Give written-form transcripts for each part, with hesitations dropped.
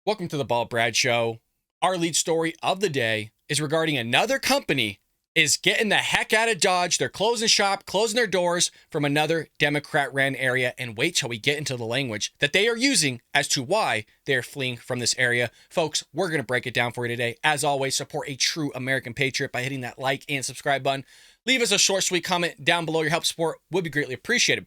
Welcome to the Bald Brad Show. Our lead story of the day is regarding another company is getting the heck out of Dodge. They're closing shop, closing their doors from another Democrat-ran area. And wait till we get into the language that they are using as to why they're fleeing from this area. Folks, we're going to break it down for you today. As always, support a true American patriot by hitting that like and subscribe button. Leave us a short, sweet comment down below. Your help support would be greatly appreciated.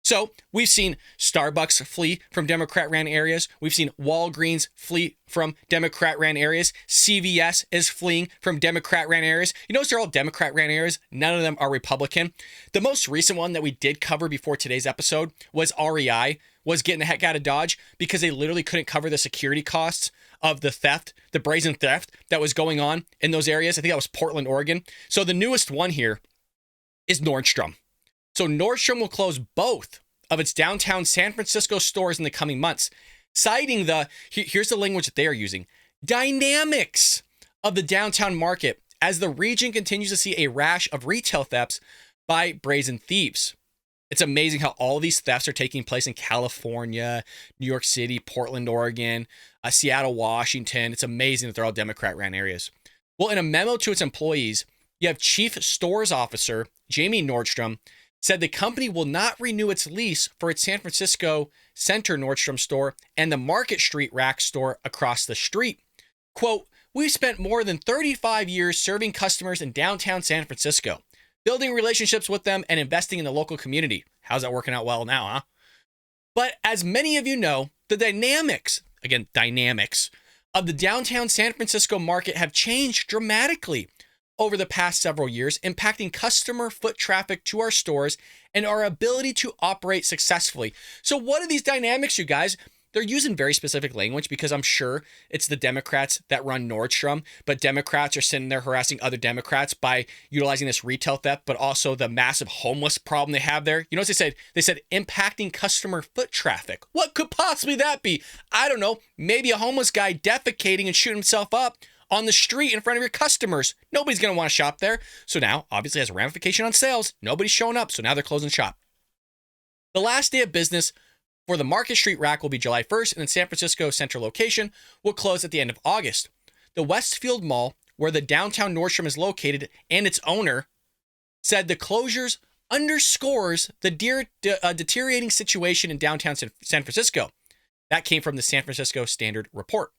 So we've seen Starbucks flee from Democrat-ran areas. We've seen Walgreens flee from Democrat-ran areas. CVS is fleeing from Democrat-ran areas. You notice they're all Democrat-ran areas. None of them are Republican. The most recent one that we did cover before today's episode was REI, was getting the heck out of Dodge because they literally couldn't cover the security costs of the theft, the brazen theft that was going on in those areas. I think that was Portland, Oregon. So the newest one here is Nordstrom. So Nordstrom will close both of its downtown San Francisco stores in the coming months, citing here's the language that they are using, dynamics of the downtown market as the region continues to see a rash of retail thefts by brazen thieves. It's amazing how all these thefts are taking place in California, New York City, Portland, Oregon, Seattle, Washington. It's amazing that they're all Democrat-ran areas. Well, in a memo to its employees, you have Chief Stores Officer Jamie Nordstrom said the company will not renew its lease for its San Francisco Centre Nordstrom store and the Market Street Rack store across the street. Quote, "We've spent more than 35 years serving customers in downtown San Francisco, building relationships with them and investing in the local community." How's that working out well now, huh? But as many of you know, the dynamics of the downtown San Francisco market have changed dramatically over the past several years, impacting customer foot traffic to our stores and our ability to operate successfully. So what are these dynamics, you guys? They're using very specific language because I'm sure it's the Democrats that run Nordstrom, but Democrats are sitting there harassing other Democrats by utilizing this retail theft, but also the massive homeless problem they have there. You know what they said? They said impacting customer foot traffic. What could possibly that be? I don't know. Maybe a homeless guy defecating and shooting himself up on the street in front of your customers. Nobody's going to want to shop there. So now, obviously, has a ramification on sales. Nobody's showing up, so now they're closing shop. The last day of business for the Market Street Rack will be July 1st, and the San Francisco Centre location will close at the end of August. The Westfield Mall, where the downtown Nordstrom is located, and its owner, said the closures underscores the deteriorating situation in downtown San Francisco. That came from the San Francisco Standard report.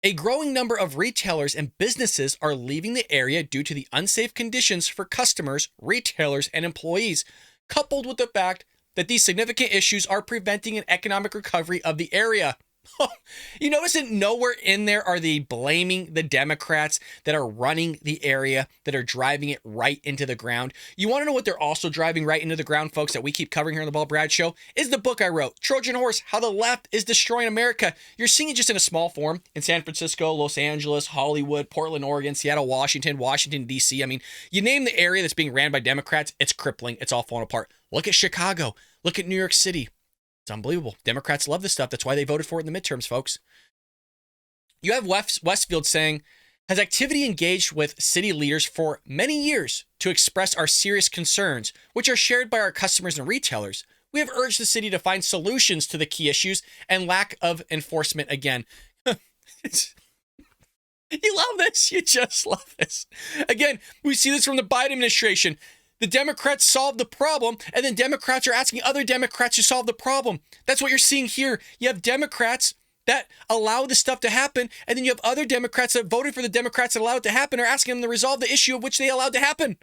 A growing number of retailers and businesses are leaving the area due to the unsafe conditions for customers, retailers, and employees, coupled with the fact that these significant issues are preventing an economic recovery of the area. You notice that nowhere in there are they blaming the Democrats that are running the area, that are driving it right into the ground. You want to know what they're also driving right into the ground, folks, that we keep covering here on the Bald Brad Show? Is the book I wrote, Trojan Horse, How the Left is Destroying America. You're seeing it just in a small form in San Francisco, Los Angeles, Hollywood, Portland, Oregon, Seattle, Washington, D.C. I mean, you name the area that's being ran by Democrats, it's crippling. It's all falling apart. Look at Chicago. Look at New York City. It's unbelievable. Democrats love this stuff. That's why they voted for it in the midterms, folks. You have Westfield saying, has activity engaged with city leaders for many years to express our serious concerns, which are shared by our customers and retailers. We have urged the city to find solutions to the key issues and lack of enforcement again. You love this. You just love this. Again, we see this from the Biden administration. The Democrats solved the problem, and then Democrats are asking other Democrats to solve the problem. That's what you're seeing here. You have Democrats that allow this stuff to happen, and then you have other Democrats that voted for the Democrats that allowed it to happen are asking them to resolve the issue of which they allowed to happen.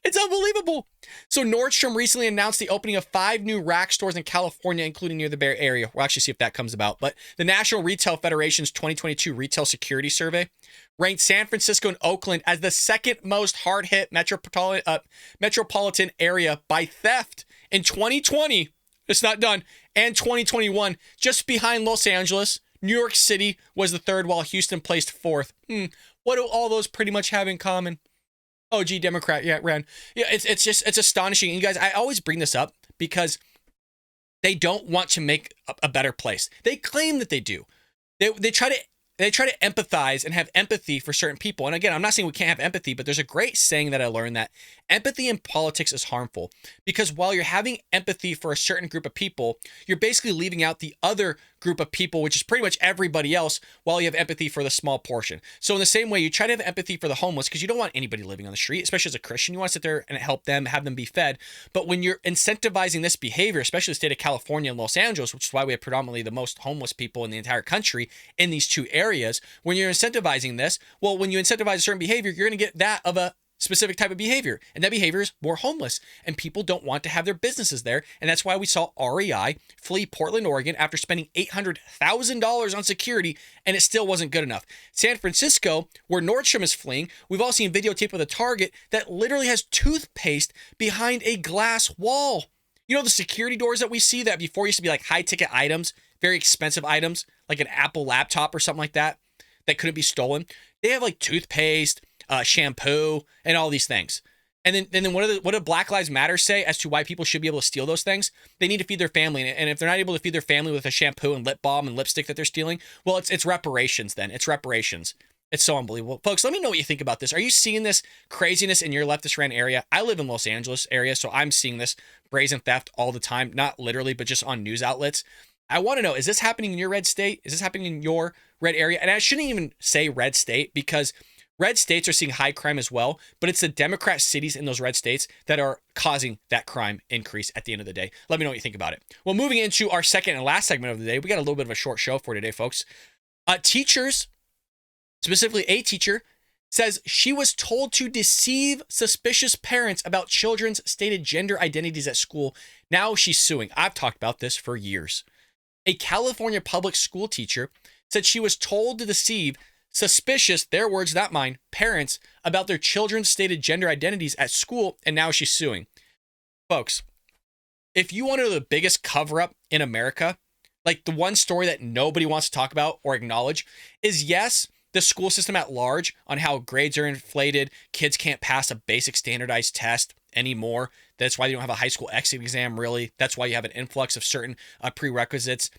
It's unbelievable. So Nordstrom recently announced the opening of 5 new Rack stores in California, including near the Bay Area. We'll actually see if that comes about. But the National Retail Federation's 2022 Retail Security Survey ranked San Francisco and Oakland as the second most hard-hit metropolitan area by theft in 2020. It's not done. And 2021, just behind Los Angeles. New York City was the third, while Houston placed 4th. What do all those pretty much have in common? Oh, gee, Democrat, yeah, ran. Yeah, it's astonishing. And you guys, I always bring this up because they don't want to make a better place. They claim that they do. They try to they try to empathize and have empathy for certain people. And again, I'm not saying we can't have empathy, but there's a great saying that I learned that empathy in politics is harmful, because while you're having empathy for a certain group of people, you're basically leaving out the other group of people, which is pretty much everybody else, while you have empathy for the small portion. So in the same way, you try to have empathy for the homeless because you don't want anybody living on the street, especially as a Christian. You want to sit there and help them, have them be fed. But when you're incentivizing this behavior, especially the state of California and Los Angeles, which is why we have predominantly the most homeless people in the entire country in these two areas, when you're incentivizing this, well, when you incentivize a certain behavior, you're going to get that of a specific type of behavior, and that behavior is more homeless, and people don't want to have their businesses there. And that's why we saw REI flee Portland, Oregon after spending $800,000 on security, and it still wasn't good enough. San Francisco, where Nordstrom is fleeing, we've all seen videotape of a Target that literally has toothpaste behind a glass wall. You know the security doors that we see that before used to be like high ticket items, very expensive items, like an Apple laptop or something like that couldn't be stolen. They have like toothpaste, shampoo, and all these things. And then what do Black Lives Matter say as to why people should be able to steal those things? They need to feed their family. And if they're not able to feed their family with a shampoo and lip balm and lipstick that they're stealing, well, it's reparations then. It's reparations. It's so unbelievable. Folks, let me know what you think about this. Are you seeing this craziness in your leftist ran area? I live in Los Angeles area, so I'm seeing this brazen theft all the time. Not literally, but just on news outlets. I want to know, is this happening in your red state? Is this happening in your red area? And I shouldn't even say red state, because red states are seeing high crime as well, but it's the Democrat cities in those red states that are causing that crime increase at the end of the day. Let me know what you think about it. Well, moving into our second and last segment of the day, we got a little bit of a short show for today, folks. Teachers, specifically a teacher, says she was told to deceive suspicious parents about children's stated gender identities at school. Now she's suing. I've talked about this for years. A California public school teacher said she was told to deceive suspicious, their words, not mine, parents about their children's stated gender identities at school, and now she's suing. Folks, if you want to know the biggest cover-up in America, like the one story that nobody wants to talk about or acknowledge, is yes, the school system at large on how grades are inflated, kids can't pass a basic standardized test anymore. That's why you don't have a high school exit exam, really. That's why you have an influx of certain prerequisites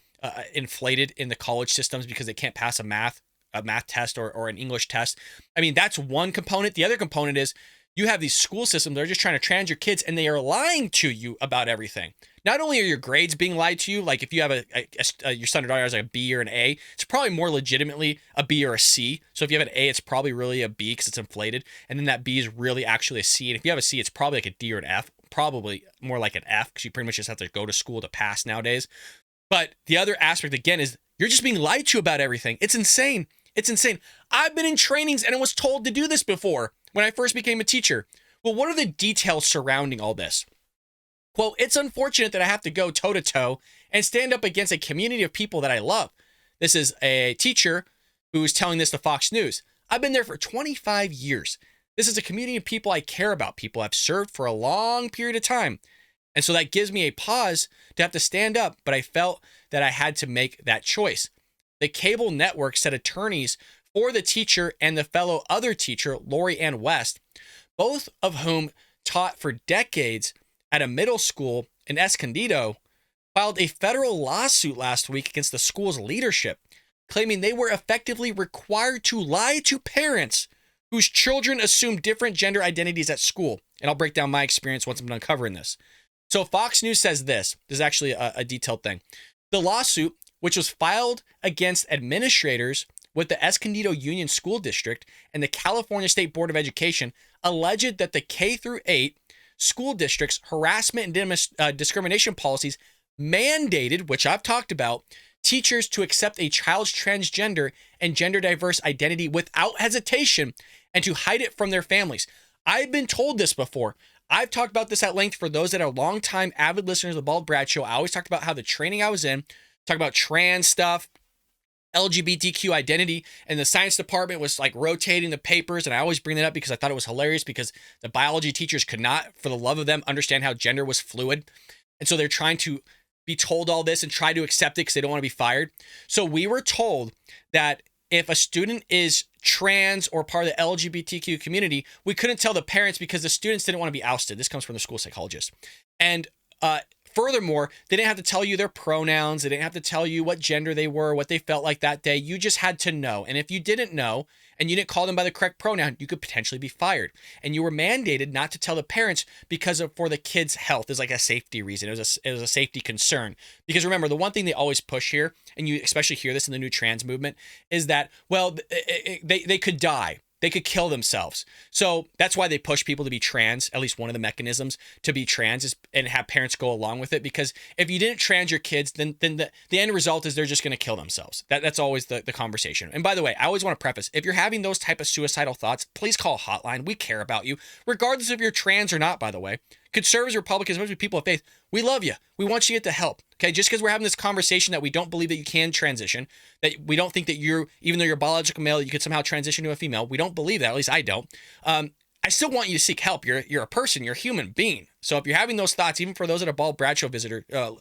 inflated in the college systems because they can't pass a math test or an English test. I mean, that's one component. The other component is you have these school systems that are just trying to trans your kids, and they are lying to you about everything. Not only are your grades being lied to you, like if you have your son or daughter has like a B or an A, it's probably more legitimately a B or a C. So if you have an A, it's probably really a B because it's inflated. And then that B is really actually a C. And if you have a C, it's probably like a D or an F, probably more like an F because you pretty much just have to go to school to pass nowadays. But the other aspect, again, is you're just being lied to about everything. It's insane. It's insane. I've been in trainings and I was told to do this before when I first became a teacher. Well, what are the details surrounding all this? Quote, it's unfortunate that I have to go toe-to-toe and stand up against a community of people that I love. This is a teacher who's telling this to Fox News. I've been there for 25 years. This is a community of people I care about, people I've served for a long period of time. And so that gives me a pause to have to stand up, but I felt that I had to make that choice. The cable network said attorneys for the teacher and the fellow other teacher, Lori Ann West, both of whom taught for decades at a middle school in Escondido, filed a federal lawsuit last week against the school's leadership, claiming they were effectively required to lie to parents whose children assume different gender identities at school. And I'll break down my experience once I'm done covering this. So Fox News says this. This is actually a detailed thing. The lawsuit, which was filed against administrators with the Escondido Union School District and the California State Board of Education, alleged that the K-8 school districts' harassment and discrimination policies mandated, which I've talked about, teachers to accept a child's transgender and gender diverse identity without hesitation and to hide it from their families. I've been told this before. I've talked about this at length for those that are longtime avid listeners of the Bald Brad Show. I always talked about how the training I was in, talk about trans stuff, LGBTQ identity, and the science department was like rotating the papers, and I always bring that up because I thought it was hilarious because the biology teachers could not, for the love of them, understand how gender was fluid. And so they're trying to be told all this and try to accept it because they don't want to be fired. So we were told that if a student is trans or part of the LGBTQ community, we couldn't tell the parents because the students didn't want to be ousted. This comes from the school psychologist. And Furthermore, they didn't have to tell you their pronouns. They didn't have to tell you what gender they were, what they felt like that day. You just had to know. And if you didn't know and you didn't call them by the correct pronoun, you could potentially be fired. And you were mandated not to tell the parents for the kids' health. Is like a safety reason. It was a safety concern. Because remember, the one thing they always push here, and you especially hear this in the new trans movement, is that, well, they could die. They could kill themselves. So that's why they push people to be trans. At least one of the mechanisms to be trans is and have parents go along with it. Because if you didn't trans your kids, then the end result is they're just going to kill themselves. That's always the conversation. And by the way, I always want to preface, if you're having those type of suicidal thoughts, please call a hotline. We care about you, regardless if you're trans or not, by the way. Conservatives, Republicans, especially people of faith, we love you. We want you to get the help. Okay, just because we're having this conversation that we don't believe that you can transition, that we don't think that even though you're biological male, you could somehow transition to a female. We don't believe that. At least I don't. I still want you to seek help. You're a person. You're a human being. So if you're having those thoughts, even for those that are Bald Bradshaw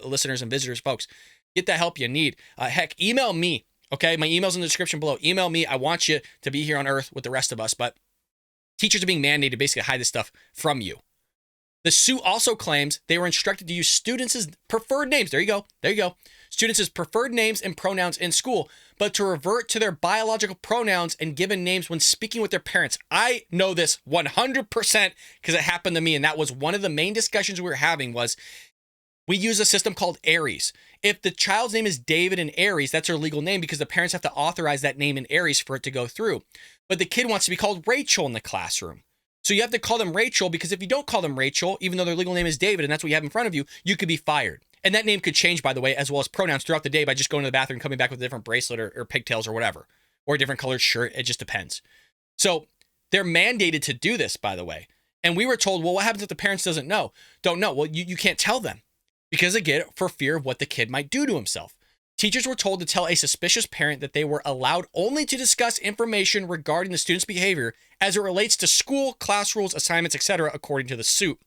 listeners and visitors, folks, get the help you need. Heck, email me. Okay, my email's in the description below. Email me. I want you to be here on Earth with the rest of us. But teachers are being mandated to basically hide this stuff from you. The suit also claims they were instructed to use students' preferred names. There you go. Students' preferred names and pronouns in school, but to revert to their biological pronouns and given names when speaking with their parents. I know this 100% because it happened to me, and that was one of the main discussions we were having was we use a system called Aries. If the child's name is David in Aries, that's their legal name because the parents have to authorize that name in Aries for it to go through. But the kid wants to be called Rachel in the classroom. So you have to call them Rachel because if you don't call them Rachel, even though their legal name is David and that's what you have in front of you, you could be fired. And that name could change, by the way, as well as pronouns throughout the day by just going to the bathroom, coming back with a different bracelet or pigtails or whatever, or a different colored shirt. It just depends. So they're mandated to do this, by the way. And we were told, well, what happens if the parents don't know? Well, you can't tell them because again, for fear of what the kid might do to himself. Teachers were told to tell a suspicious parent that they were allowed only to discuss information regarding the student's behavior as it relates to school, class rules, assignments, etc., according to the suit.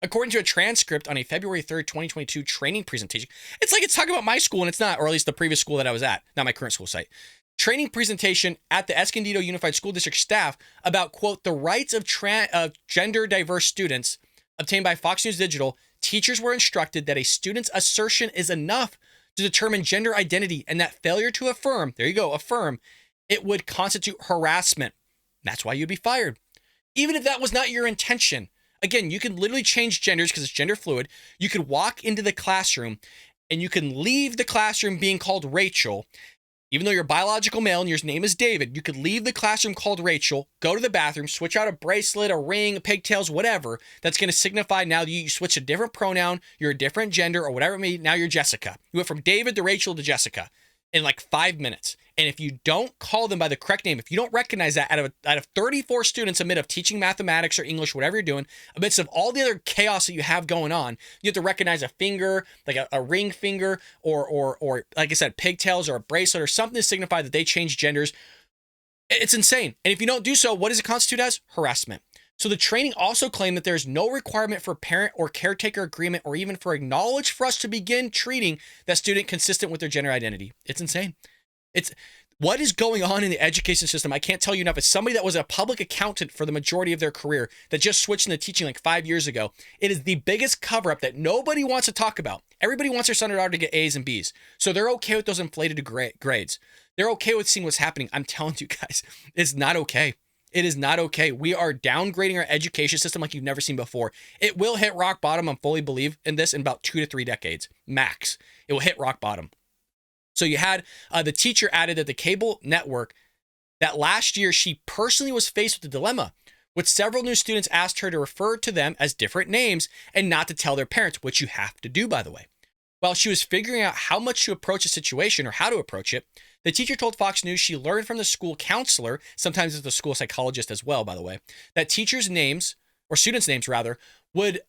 According to a transcript on a February 3rd, 2022 training presentation, it's like it's talking about my school and it's not, or at least the previous school that I was at, not my current school site. Training presentation at the Escondido Unified School District staff about, quote, the rights of gender diverse students obtained by Fox News Digital. Teachers were instructed that a student's assertion is enough to determine gender identity and that failure to affirm, it would constitute harassment. That's why you'd be fired. Even if that was not your intention. Again, you can literally change genders because it's gender fluid. You could walk into the classroom and you can leave the classroom being called Rachel. Even though you're biological male and your name is David, you could leave the classroom called Rachel, go to the bathroom, switch out a bracelet, a ring, pigtails, whatever. That's going to signify now that you switch a different pronoun, you're a different gender or whatever it may be. Now you're Jessica. You went from David to Rachel to Jessica in like 5 minutes. And if you don't call them by the correct name, if you don't recognize that out of 34 students amid of teaching mathematics or English, whatever you're doing, amidst of all the other chaos that you have going on, you have to recognize a finger, like a ring finger, or like I said, pigtails or a bracelet or something to signify that they changed genders. It's insane. And if you don't do so, what does it constitute as? Harassment. So the training also claimed that there's no requirement for parent or caretaker agreement or even for acknowledge for us to begin treating that student consistent with their gender identity. It's insane. It's what is going on in the education system. I can't tell you enough. As somebody that was a public accountant for the majority of their career that just switched into teaching like 5 years ago, it is the biggest cover up that nobody wants to talk about. Everybody wants their son or daughter to get A's and B's. So they're okay with those inflated grades. They're okay with seeing what's happening. I'm telling you guys, it's not okay. It is not okay. We are downgrading our education system like you've never seen before. It will hit rock bottom. I fully believe in this in about 2 to 3 decades, max. It will hit rock bottom. So you had the teacher added that the cable network that last year she personally was faced with the dilemma with several new students asked her to refer to them as different names and not to tell their parents, which you have to do, by the way. While she was figuring out how much to approach a situation or how to approach it, the teacher told Fox News she learned from the school counselor, sometimes it's the school psychologist as well, by the way, that teachers' names, or students' names rather, would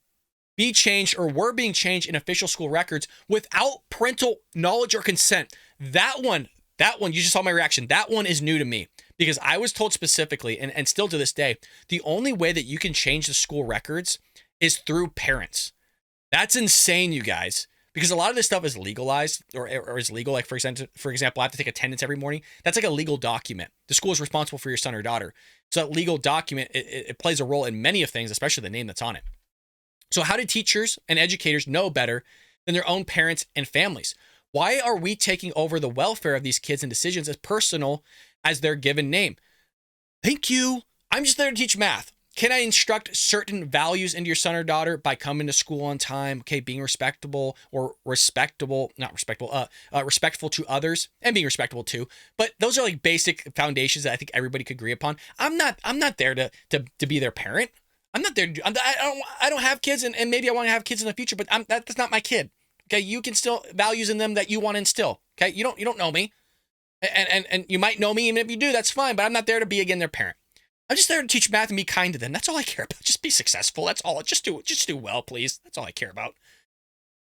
be changed or were being changed in official school records without parental knowledge or consent. That one, you just saw my reaction. That one is new to me because I was told specifically, and still to this day, the only way that you can change the school records is through parents. That's insane, you guys, because a lot of this stuff is legalized or is legal. Like, for example, I have to take attendance every morning. That's like a legal document. The school is responsible for your son or daughter. So that legal document, it plays a role in many of things, especially the name that's on it. So how do teachers and educators know better than their own parents and families? Why are we taking over the welfare of these kids and decisions as personal as their given name? Thank you. I'm just there to teach math. Can I instruct certain values into your son or daughter by coming to school on time? Okay, being respectable or respectful to others and being respectable too. But those are like basic foundations that I think everybody could agree upon. I'm not there to be their parent. I'm not there. I don't have kids, and maybe I want to have kids in the future, but that's not my kid. Okay, you can still values in them that you want to instill. Okay, you don't know me, and you might know me, and if you do, that's fine. But I'm not there to be again their parent. I'm just there to teach math and be kind to them. That's all I care about. Just be successful. That's all. Just do well, please. That's all I care about.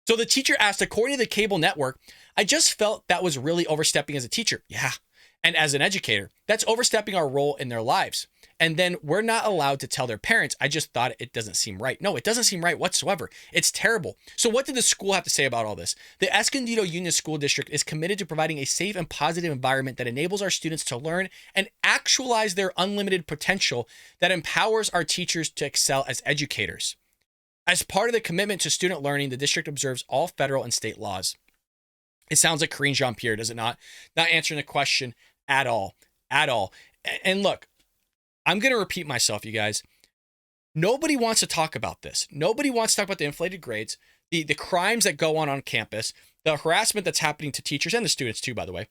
So the teacher asked, according to the cable network, I just felt that was really overstepping as a teacher. Yeah. And as an educator, that's overstepping our role in their lives. And then we're not allowed to tell their parents, I just thought it doesn't seem right. No, it doesn't seem right whatsoever. It's terrible. So what did the school have to say about all this? The Escondido Union School District is committed to providing a safe and positive environment that enables our students to learn and actualize their unlimited potential, that empowers our teachers to excel as educators. As part of the commitment to student learning, the district observes all federal and state laws. It sounds like Karine Jean-Pierre, does it not? Not answering the question at all. At all. And look, I'm going to repeat myself, you guys. Nobody wants to talk about this. Nobody wants to talk about the inflated grades, the crimes that go on campus, the harassment that's happening to teachers and the students too, by the way.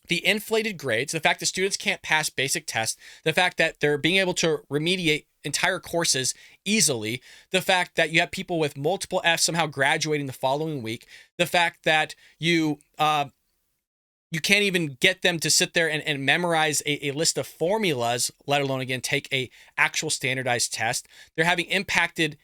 The inflated grades, the fact that students can't pass basic tests, the fact that they're being able to remediate entire courses easily, the fact that you have people with multiple Fs somehow graduating the following week, the fact that you can't even get them to sit there and memorize a list of formulas, let alone, again, take a actual standardized test. They're having impacted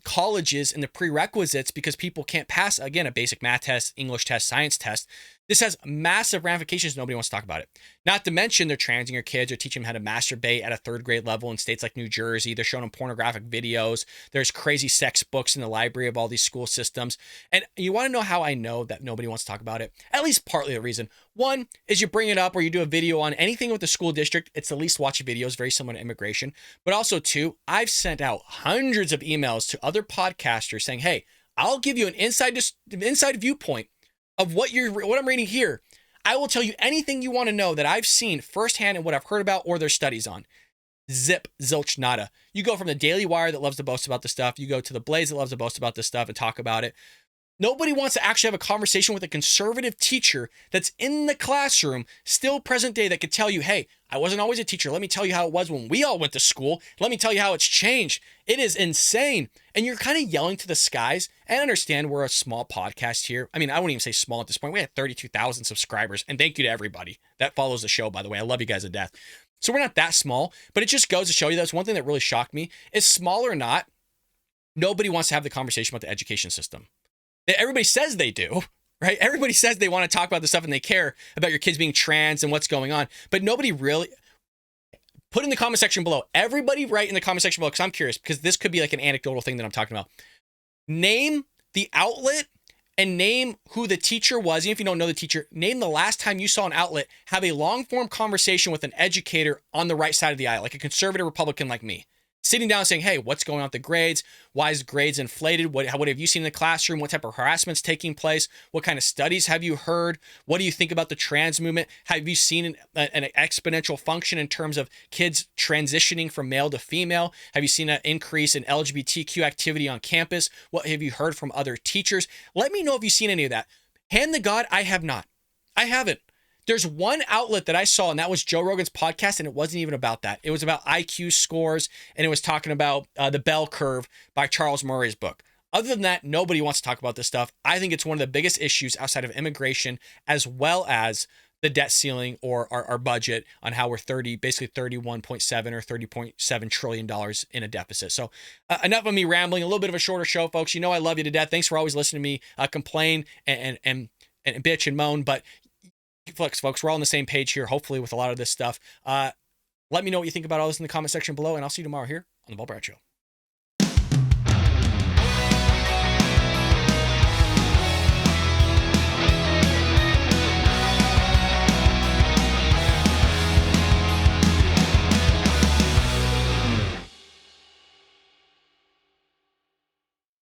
colleges in the prerequisites because people can't pass, again, a basic math test, English test, science test. This has massive ramifications. Nobody wants to talk about it. Not to mention they're transing your kids or teaching them how to masturbate at a third grade level in states like New Jersey. They're showing them pornographic videos. There's crazy sex books in the library of all these school systems. And you want to know how I know that nobody wants to talk about it? At least partly the reason. One is you bring it up or you do a video on anything with the school district. It's the least watched videos, very similar to immigration. But also, two, I've sent out hundreds of emails to other podcasters saying, hey, I'll give you an inside viewpoint of what I'm reading here. I will tell you anything you want to know that I've seen firsthand and what I've heard about or their studies on. Zip, zilch, nada. You go from the Daily Wire that loves to boast about this stuff. You go to the Blaze that loves to boast about this stuff and talk about it. Nobody wants to actually have a conversation with a conservative teacher that's in the classroom, still present day, that could tell you, hey, I wasn't always a teacher. Let me tell you how it was when we all went to school. Let me tell you how it's changed. It is insane. And you're kind of yelling to the skies. And I understand we're a small podcast here. I mean, I wouldn't even say small at this point. We had 32,000 subscribers. And thank you to everybody that follows the show, by the way. I love you guys to death. So we're not that small, but it just goes to show you that's one thing that really shocked me. Is small or not, nobody wants to have the conversation about the education system. Everybody says they do, right? Everybody says they want to talk about this stuff and they care about your kids being trans and what's going on, but nobody really. Put in the comment section below. Everybody write in the comment section below, because I'm curious, because this could be like an anecdotal thing that I'm talking about. Name the outlet and name who the teacher was. Even if you don't know the teacher, name the last time you saw an outlet have a long form conversation with an educator on the right side of the aisle, like a conservative Republican like me. Sitting down saying, hey, what's going on with the grades? Why is grades inflated? What have you seen in the classroom? What type of harassment's taking place? What kind of studies have you heard? What do you think about the trans movement? Have you seen an exponential function in terms of kids transitioning from male to female? Have you seen an increase in LGBTQ activity on campus? What have you heard from other teachers? Let me know if you've seen any of that. Hand to God, I have not. I haven't. There's one outlet that I saw, and that was Joe Rogan's podcast, and it wasn't even about that. It was about IQ scores, and it was talking about the bell curve by Charles Murray's book. Other than that, nobody wants to talk about this stuff. I think it's one of the biggest issues outside of immigration, as well as the debt ceiling or our budget on how we're basically $31.7 or $30.7 trillion in a deficit. So enough of me rambling, a little bit of a shorter show, folks. You know I love you to death. Thanks for always listening to me complain and bitch and moan, but folks, we're all on the same page here, hopefully, with a lot of this stuff. Let me know what you think about all this in the comment section below, and I'll see you tomorrow here on The Bo Brad Show.